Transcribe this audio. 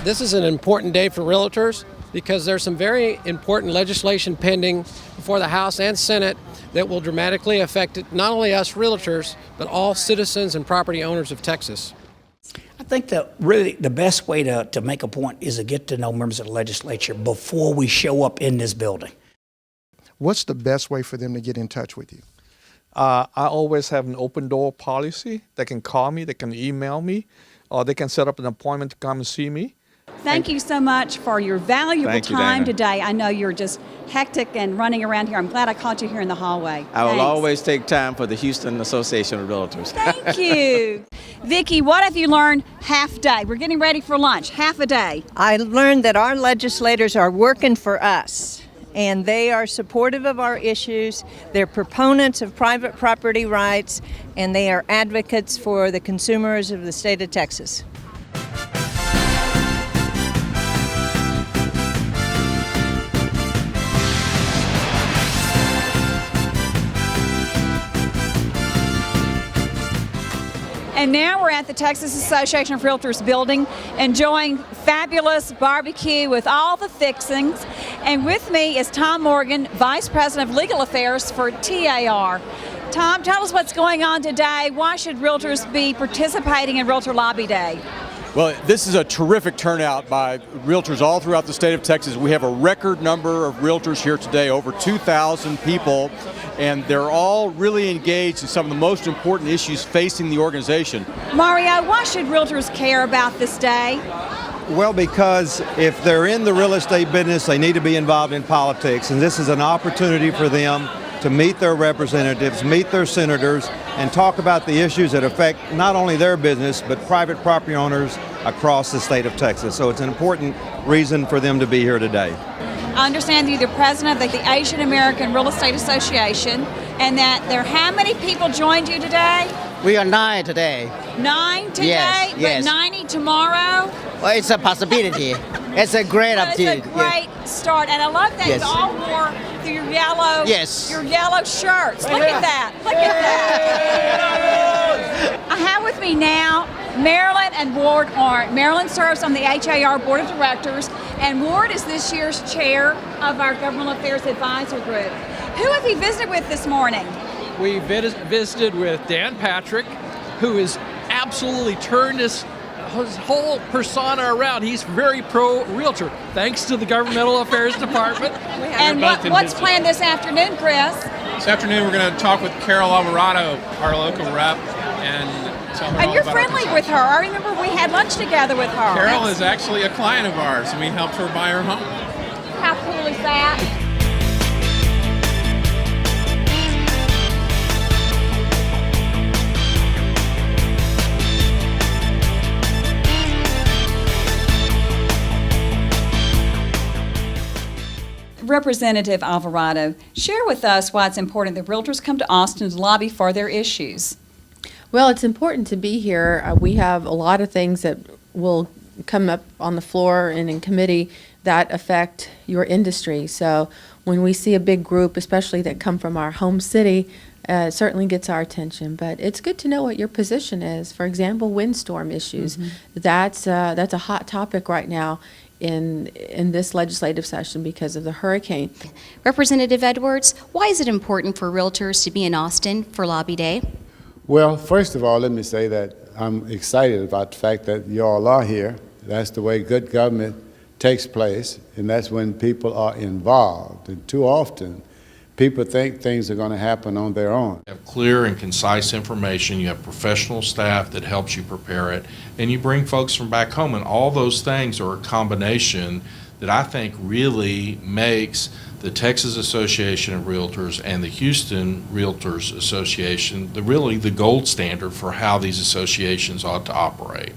This is an important day for realtors because there's some very important legislation pending before the House and Senate that will dramatically affect not only us realtors, but all citizens and property owners of Texas. I think that really the best way to make a point is to get to know members of the legislature before we show up in this building. What's the best way for them to get in touch with you? I always have an open door policy. They can call me, they can email me, or they can set up an appointment to come and see me. Thank you so much for your valuable time Dana. today. I know you're just hectic and running around here. I'm glad I caught you here in the hallway. I will Thanks. always take time for the Houston Association of Realtors. Thank you. Vicki, what have you learned half day? We're getting ready for lunch, half a day. I learned that our legislators are working for us, and they are supportive of our issues. They're proponents of private property rights, and they are advocates for the consumers of the state of Texas. And now we're at the Texas Association of Realtors building, enjoying fabulous barbecue with all the fixings. And with me is Tom Morgan, Vice President of Legal Affairs for TAR. Tom, tell us what's going on today. Why should realtors be participating in Realtor Lobby Day? Well, this is a terrific turnout by realtors all throughout the state of Texas. We have a record number of realtors here today, over 2,000 people, and they're all really engaged in some of the most important issues facing the organization. Mario, why should realtors care about this day? Well, because if they're in the real estate business, they need to be involved in politics, and this is an opportunity for them to meet their representatives, meet their senators, and talk about the issues that affect not only their business, but private property owners across the state of Texas. So it's an important reason for them to be here today. I understand that you're the president of the Asian American Real Estate Association, and that how many people joined you today? We are 9 today. 9 today, Yes, yes. but 90 tomorrow? Well, it's a possibility. It's a great opportunity. It's a great start, and I love that Yes. you all wore your yellow, Yes. your yellow shirts. Look at that! Look at that! I have with me now Marilyn and Ward Arndt. Marilyn serves on the HAR Board of Directors, and Ward is this year's chair of our Governmental Affairs Advisor Group. Who have you visited with this morning? We visited with Dan Patrick, who has absolutely turned his whole persona around. He's very pro-realtor, thanks to the Governmental Affairs Department. And what's planned this afternoon, Chris? This afternoon we're going to talk with Carol Alvarado, our local rep, and tell her And all you're about our friendly with her. I remember we had lunch together with her. Carol is actually a client of ours, and we helped her buy her home. How cool is that? Representative Alvarado, share with us why it's important that realtors come to Austin to lobby for their issues. Well, it's important to be here. We have a lot of things that will come up on the floor and in committee that affect your industry. So when we see a big group, especially that come from our home city, it certainly gets our attention. But it's good to know what your position is. For example, windstorm issues. That's a hot topic right now in this legislative session because of the hurricane. Representative Edwards, why is it important for realtors to be in Austin for Lobby Day? Well, first of all, let me say that I'm excited about the fact that you all are here. That's the way good government takes place, and that's when people are involved. And too often, people think things are going to happen on their own. You have clear and concise information, you have professional staff that helps you prepare it, and you bring folks from back home, and all those things are a combination that I think really makes the Texas Association of Realtors and the Houston Realtors Association really the gold standard for how these associations ought to operate.